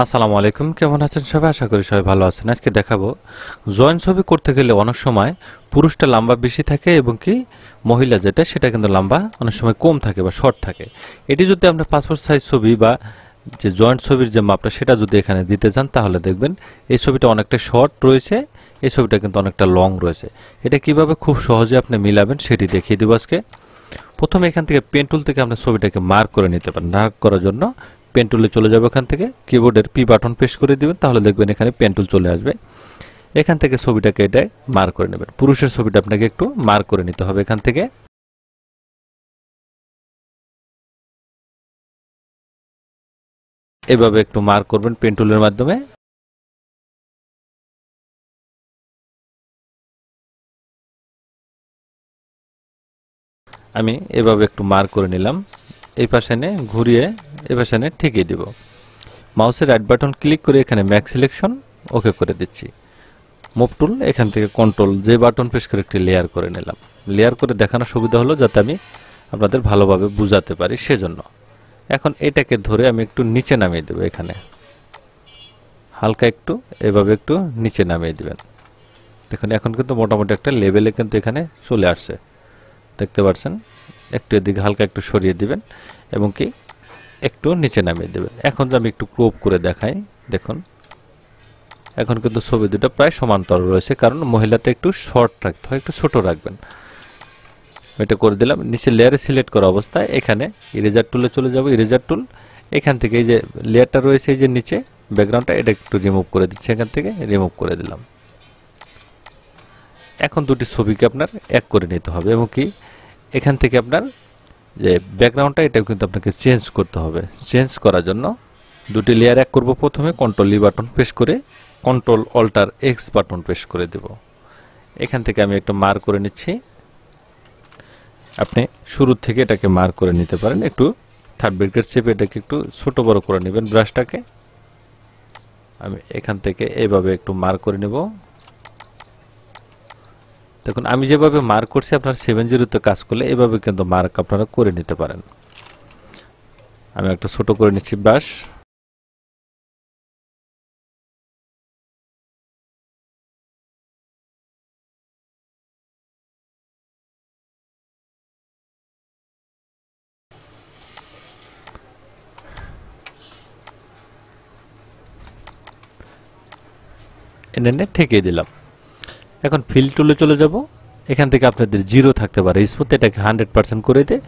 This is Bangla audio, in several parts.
আসসালামু আলাইকুম, কেমন আছেন সবাই? আশা করি সবাই ভালো আছেন। আজকে দেখাবো জয়েন্ট ছবি করতে গেলে অনেক সময় পুরুষটা লম্বা বেশি থাকে এবং কি মহিলা যেটা সেটা কিন্তু লম্বা অনেক সময় কম থাকে বা শর্ট থাকে। এটি যদি আমরা পাসপোর্ট সাইজ ছবি বা যে জয়েন্ট ছবির যে মাপটা সেটা যদি এখানে দিতে চান তাহলে দেখবেন এই ছবিটা অনেকটা শর্ট রয়েছে, এই ছবিটা কিন্তু অনেকটা লং রয়েছে। এটা কিভাবে খুব সহজে আপনি মিলাবেন সেটি দেখিয়ে দেবো আজকে। প্রথমে এখান থেকে পেন টুল থেকে আপনি ছবিটাকে মার্ক করে নিতে পারেন। মার্ক করার জন্য পেন টুলে চলে যাবে, ওখান থেকে কিবোর্ডের পি বাটন প্রেস করে দিবেন, তাহলে দেখবেন এখানে পেন টুল চলে আসবে। এখান থেকে ছবিটাকে এটা মার্ক করে নেবেন। পুরুষের ছবিটা আপনাকে একটু মার্ক করে নিতে হবে। এখান থেকে এভাবে একটু মার্ক করবেন পেন টুলের মাধ্যমে। আমি এভাবে একটু মার্ক করে নিলাম। এই পাশে এনে ঘুরিয়ে এই পাশে এনে ঠেকিয়ে দিব। মাউসের রাইট বাটন ক্লিক করে এখানে ম্যাক্স সিলেকশন ওকে করে দিচ্ছি। মুভ টুল এখান থেকে কন্ট্রোল যে বাটন প্রেস করে একটি লেয়ার করে নিলাম। লেয়ার করে দেখানোর সুবিধা হলো যাতে আমি আপনাদের ভালোভাবে বুঝাতে পারি সেজন্য। এখন এটাকে ধরে আমি একটু নিচে নামিয়ে দেব। এখানে হালকা একটু এভাবে একটু নিচে নামিয়ে দিবেন। দেখুন এখন কিন্তু মোটামুটি একটা লেভেলে কিন্তু এখানে চলে আসছে, দেখতে পাচ্ছেন। একটু এদিকে হালকা একটু সরিয়ে দিবেন এবং কি একটু নিচে নামিয়ে দেবেন। এখন যে আমি একটু ক্রপ করে দেখাই, দেখুন এখন কিন্তু ছবি দুটো প্রায় সমান্তর রয়েছে, কারণ মহিলাটা একটু শর্ট রাখতে হয়, একটু ছোট রাখবেন। এটা করে দিলাম। নিচে লেয়ারে সিলেক্ট করা অবস্থায় এখানে ইরেজার টুলে চলে যাব। ইরেজার টুল এখান থেকে এই যে লেয়ারটা রয়েছে এই যে নিচে ব্যাকগ্রাউন্ডটা, এটা একটু রিমুভ করে দিচ্ছি। এখান থেকে রিমুভ করে দিলাম। এখন দুটি ছবিকে আপনার এক করে নিতে হবে এবং কি এখান থেকে আপনার যে ব্যাকগ্রাউন্ডটা এটাও কিন্তু আপনাকে চেঞ্জ করতে হবে। চেঞ্জ করার জন্য দুটি লেয়ার এক করব। প্রথমে কন্ট্রোল ই বাটন প্রেস করে control alter X button press করে দেব। এখান থেকে আমি একটু মার্ক করে নিচ্ছি। আপনি শুরু থেকে এটাকে মার্ক করে নিতে পারেন। একটু থার্ড ব্র্যাকেট চেপে এটাকে একটু ছোট বড় করে নেবেন ব্রাশটাকে। আমি এখান থেকে এইভাবে একটু মার্ক করে নেব। দেখুন আমি যেভাবে মার্ক করছি আপনারা 7-0 কাজ করলে এভাবে কিন্তু মার্ক আপনারা করে নিতে পারেন। আমি একটু ছোট করে নিচ্ছি ব্রাশ। এনে ঠেকিয়ে দিলাম। এখন ফিল টুলে চলে যাব। এখান থেকে আপনাদের 0 থাকতে পারে, স্মুথ এটাকে 100% করে দিয়ে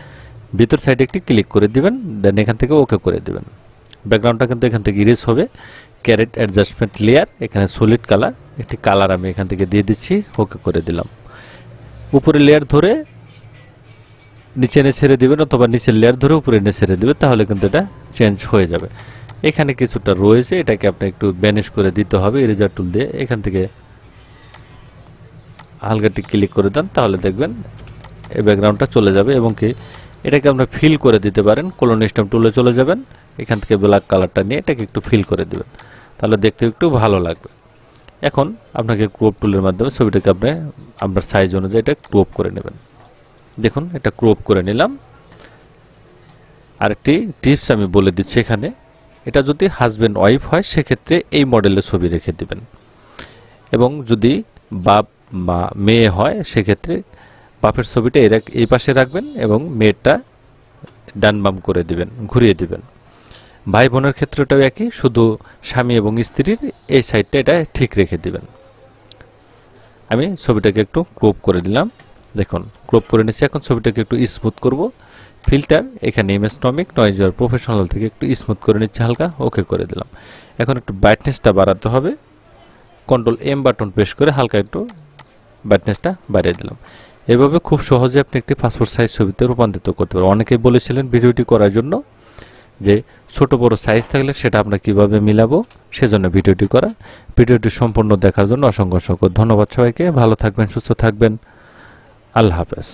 ভিতর সাইডে একটি ক্লিক করে দিবেন, দেন এখান থেকে ওকে করে দিবেন। ব্যাকগ্রাউন্ডটা কিন্তু এখান থেকে ইরেজ হবে। ক্যারেট অ্যাডজাস্টমেন্ট লেয়ার, এখানে সলিড কালার, একটি কালার আমি এখান থেকে দিয়ে দিচ্ছি, ওকে করে দিলাম। উপরে লেয়ার ধরে নিচে এনে ছেড়ে দিবেন অথবা নিচের লেয়ার ধরে উপরে এনে ছেড়ে দিবেন, তাহলে কিন্তু এটা চেঞ্জ হয়ে যাবে। এখানে কিছুটা রয়েছে, এটাকে আপনি একটু ব্যানিশ করে দিতে হবে ইরেজার টুল দিয়ে। এখান থেকে হালকাটি ক্লিক করে দেন, তাহলে দেখবেন এই ব্যাকগ্রাউন্ডটা চলে যাবে এবং কি এটাকে আপনারা ফিল করে দিতে পারেন। কলোন স্ট্যাম্প টুলে চলে যাবেন, এখান থেকে ব্ল্যাক কালারটা নিয়ে এটাকে একটু ফিল করে দিবেন, তাহলে দেখতে একটু ভালো লাগবে। এখন আপনাকে ক্রপ টুলের মাধ্যমে ছবিটাকে আপনি আপনার সাইজ অনুযায়ী এটা ক্রপ করে নেবেন। দেখুন এটা ক্রপ করে নিলাম। আরেকটি টিপস আমি বলে দিচ্ছি এখানে, এটা যদি হাজব্যান্ড ওয়াইফ হয় সেক্ষেত্রে এই মডেলের ছবি রেখে দিবেন, এবং যদি বাপ বা মেয়ে হয় সেক্ষেত্রে বাপের ছবিটা এই পাশে রাখবেন এবং মেয়েরটা ডান বাম করে দিবেন, ঘুরিয়ে দিবেন। ভাই বোনের ক্ষেত্রটাও একই, শুধু স্বামী এবং স্ত্রীর এই সাইডটা এটা ঠিক রেখে দিবেন। আমি ছবিটাকে একটু ক্রপ করে দিলাম। দেখুন ক্রপ করে নিচ্ছি। এখন ছবিটাকে একটু স্মুথ করব। ফিল্টার এখানে ইমেজনমিক নয়েজ আর প্রফেশনাল থেকে একটু স্মুথ করে নিচ্ছি, হালকা ওকে করে দিলাম। এখন একটু ব্রাইটনেসটা বাড়াতে হবে। কন্ট্রোল এম বাটন প্রেস করে হালকা একটু ব্রাইটনেসটা বাড়িয়ে দিলাম। এভাবে খুব সহজে আপনি একটি পাসপোর্ট সাইজ ছবিতে রূপান্তরিত করতে পারেন। অনেকেই বলেছিলেন ভিডিওটি করার জন্য যে ছোট বড় সাইজ থাকলে সেটা আমরা কিভাবে মিলাবো, সেজন্য ভিডিওটি করা। ভিডিওটি সম্পূর্ণ দেখার জন্য অসংখ্য ধন্যবাদ সবাইকে। ভালো থাকবেন, সুস্থ থাকবেন। আল্লাহ হাফেজ।